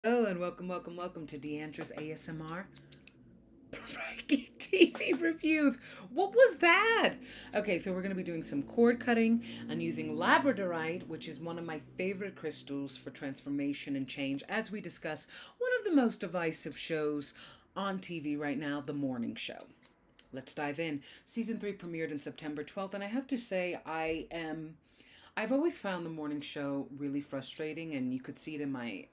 Oh, and welcome to Deandra's ASMR Reiki TV reviews. What was that? Okay, so we're going to be doing some cord cutting and using labradorite, which is one of my favorite crystals for transformation and change, as we discuss one of the most divisive shows on TV right now, The Morning Show. Let's dive in. Season 3 premiered in September 12th, and I have to say, I've always found the morning show really frustrating, and you could see it in my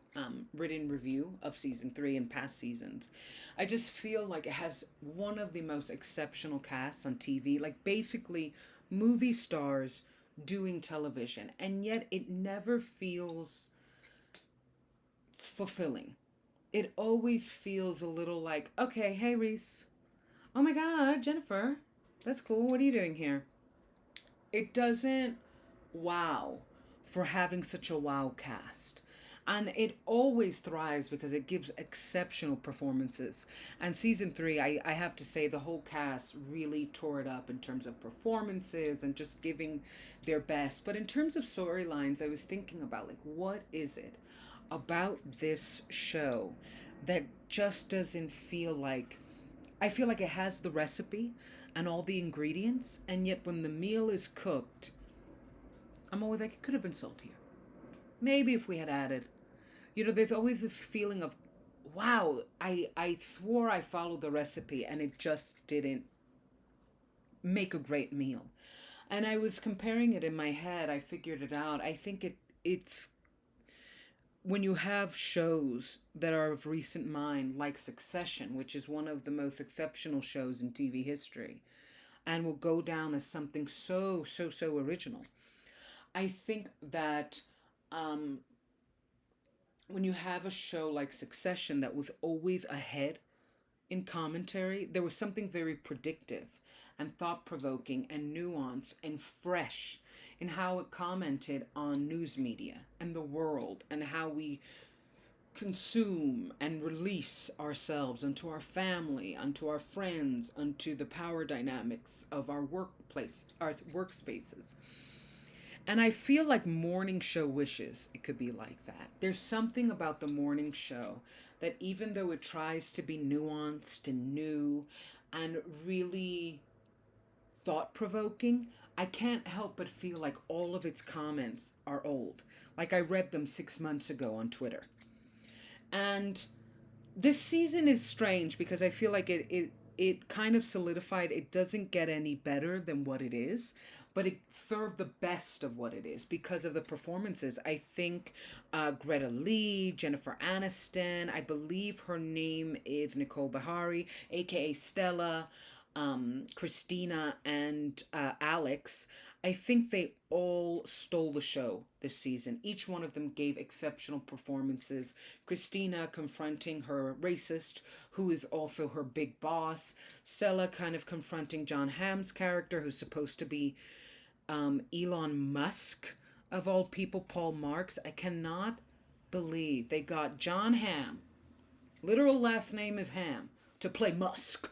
written review of season 3 and past seasons. I just feel like it has one of the most exceptional casts on TV, like basically movie stars doing television, and yet it never feels fulfilling. It always feels a little like, okay, hey Reese. Oh my God, Jennifer. That's cool. What are you doing here? It doesn't wow for having such a wow cast. And it always thrives because it gives exceptional performances. And season 3, I have to say, the whole cast really tore it up in terms of performances and just giving their best. But in terms of storylines, I was thinking about like, what is it about this show that just doesn't feel like I feel like it has the recipe and all the ingredients, and yet when the meal is cooked, I'm always like, it could have been saltier. Maybe if we had added, there's always this feeling of, wow, I swore I followed the recipe and it just didn't make a great meal. And I was comparing it in my head. I figured it out. I think it's when you have shows that are of recent mind, like Succession, which is one of the most exceptional shows in TV history, and will go down as something so original. I think that um, when you have a show like Succession that was always ahead in commentary, there was something very predictive and thought provoking and nuanced and fresh in how it commented on news media and the world and how we consume and release ourselves unto our family, unto our friends, unto the power dynamics of our workplace, our workspaces. And I feel like morning show wishes it could be like that. There's something about the morning show that even though it tries to be nuanced and new and really thought provoking, I can't help but feel like all of its comments are old. Like I read them 6 months ago on Twitter. And this season is strange because I feel like it kind of solidified it doesn't get any better than what it is, but it served the best of what it is because of the performances. I think Greta Lee, Jennifer Aniston, I believe her name is Nicole Bahari, aka Stella, Christina, and Alex. I think they all stole the show this season. Each one of them gave exceptional performances. Christina confronting her racist, who is also her big boss. Stella kind of confronting John Hamm's character, who's supposed to be Elon Musk, of all people, Paul Marks. I cannot believe they got John Hamm, literal last name is Ham, to play Musk.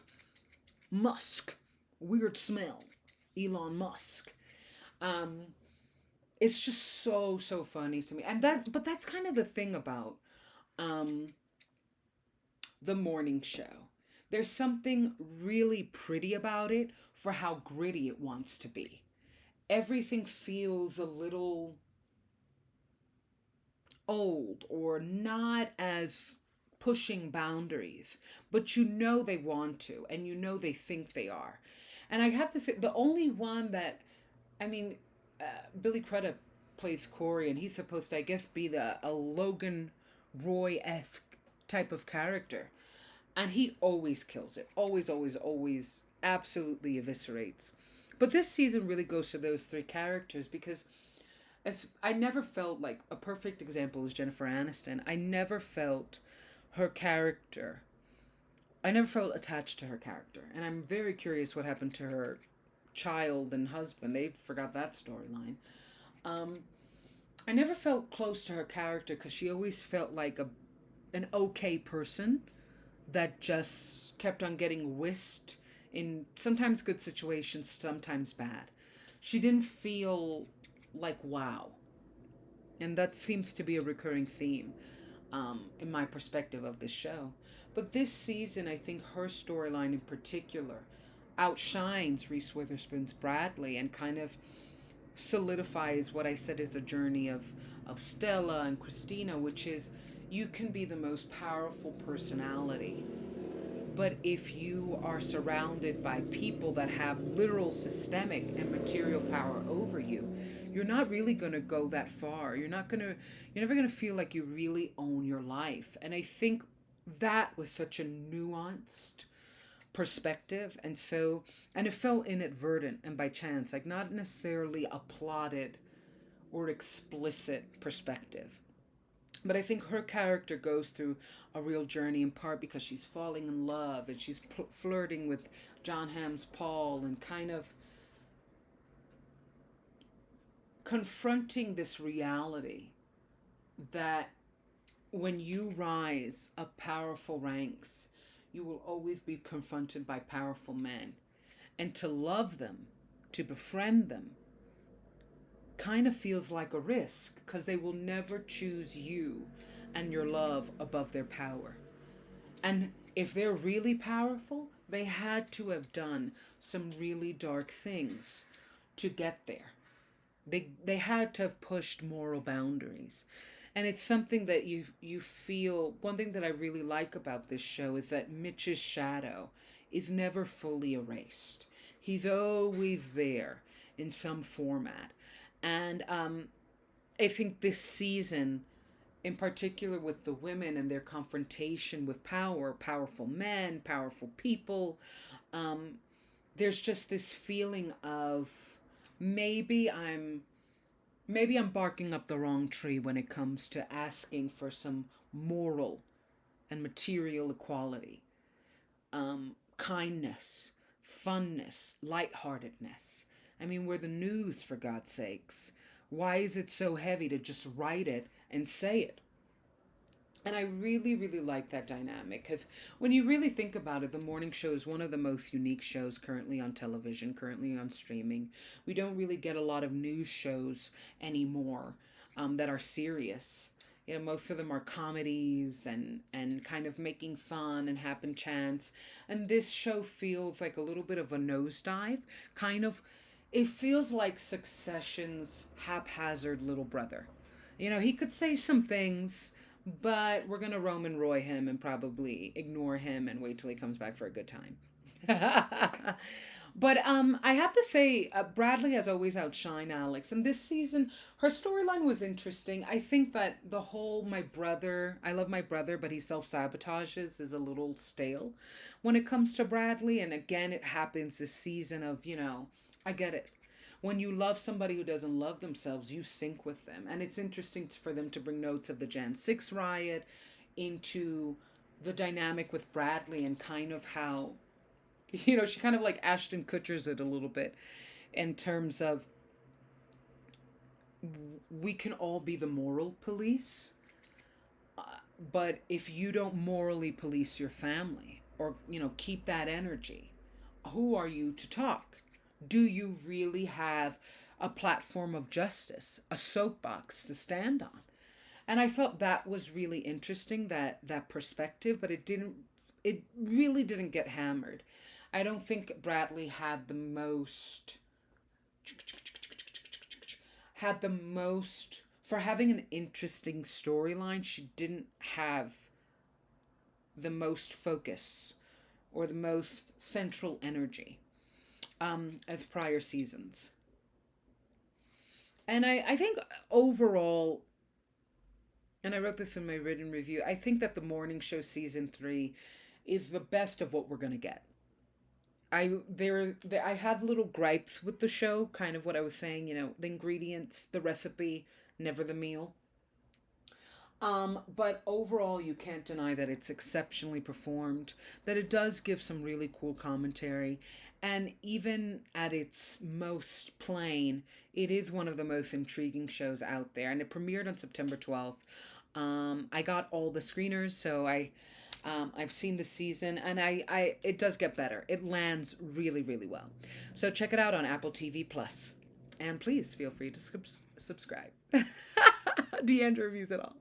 Musk. Weird smell. Elon Musk. Um, it's just so funny to me. But that's kind of the thing about um the morning show. There's something really pretty about it for how gritty it wants to be. Everything feels a little old or not as pushing boundaries, but you know they want to and you know they think they are. And I have to say, the only one that, I mean, Billy Crudup plays Corey, and he's supposed to, I guess, be a Logan Roy esque type of character. And he always kills it. Always absolutely eviscerates. But this season really goes to those three characters because if I never felt like a perfect example is Jennifer Aniston. I never felt her character. I never felt attached to her character. And I'm very curious what happened to her child and husband. They forgot that storyline. Um, I never felt close to her character because she always felt like an okay person that just kept on getting whisked in sometimes good situations, sometimes bad. She didn't feel like wow. And that seems to be a recurring theme. in my perspective of this show. But this season, I think her storyline in particular outshines Reese Witherspoon's Bradley and kind of solidifies what I said is the journey of Stella and Christina, which is you can be the most powerful personality, but if you are surrounded by people that have literal systemic and material power over you, you're not really going to go that far. You're never going to feel like you really own your life. And I think that was such a nuanced perspective. And it felt inadvertent and by chance, like not necessarily a plotted or explicit perspective. But I think her character goes through a real journey in part because she's falling in love and she's flirting with John Hamm's Paul and kind of confronting this reality that when you rise up powerful ranks, you will always be confronted by powerful men. And to love them, to befriend them, kind of feels like a risk because they will never choose you and your love above their power. And if they're really powerful, they had to have done some really dark things to get there. They had to have pushed moral boundaries. And it's something that you feel. One thing that I really like about this show is that Mitch's shadow is never fully erased. He's always there in some format. And I think this season, in particular with the women and their confrontation with power, powerful men, powerful people, there's just this feeling of maybe I'm barking up the wrong tree when it comes to asking for some moral and material equality, kindness, funness, lightheartedness. I mean, we're the news, for God's sakes. Why is it so heavy to just write it and say it? And I really, really like that dynamic because when you really think about it, the morning show is one of the most unique shows currently on television, currently on streaming. We don't really get a lot of news shows anymore that are serious. You know, most of them are comedies and kind of making fun and happen chance. And this show feels like a little bit of a nosedive, kind of. It feels like Succession's haphazard little brother. You know, he could say some things, but we're going to Roman Roy him and probably ignore him and wait till he comes back for a good time. But I have to say, Bradley has always outshined Alex. And this season, her storyline was interesting. I think that the whole I love my brother, but he self-sabotages is a little stale when it comes to Bradley. And again, it happens this season of, I get it. When you love somebody who doesn't love themselves, you sync with them. And it's interesting for them to bring notes of the Jan 6 riot into the dynamic with Bradley and kind of how, she kind of like Ashton Kutcher's it a little bit in terms of we can all be the moral police. But if you don't morally police your family or, keep that energy, who are you to talk? Do you really have a platform of justice, a soapbox to stand on? And I felt that was really interesting, that perspective, but it really didn't get hammered. I don't think Bradley had the most, for having an interesting storyline, she didn't have the most focus or the most central energy. As prior seasons. And I think overall, and I wrote this in my written review, I think that the morning show season 3 is the best of what we're going to get. I have little gripes with the show, kind of what I was saying, the ingredients, the recipe, never the meal. But overall, you can't deny that it's exceptionally performed, that it does give some really cool commentary. And even at its most plain, it is one of the most intriguing shows out there. And it premiered on September 12th. I got all the screeners, so I've seen the season, and it does get better. It lands really, really well. So check it out on Apple TV Plus. And please feel free to subscribe. Deandra reviews it all.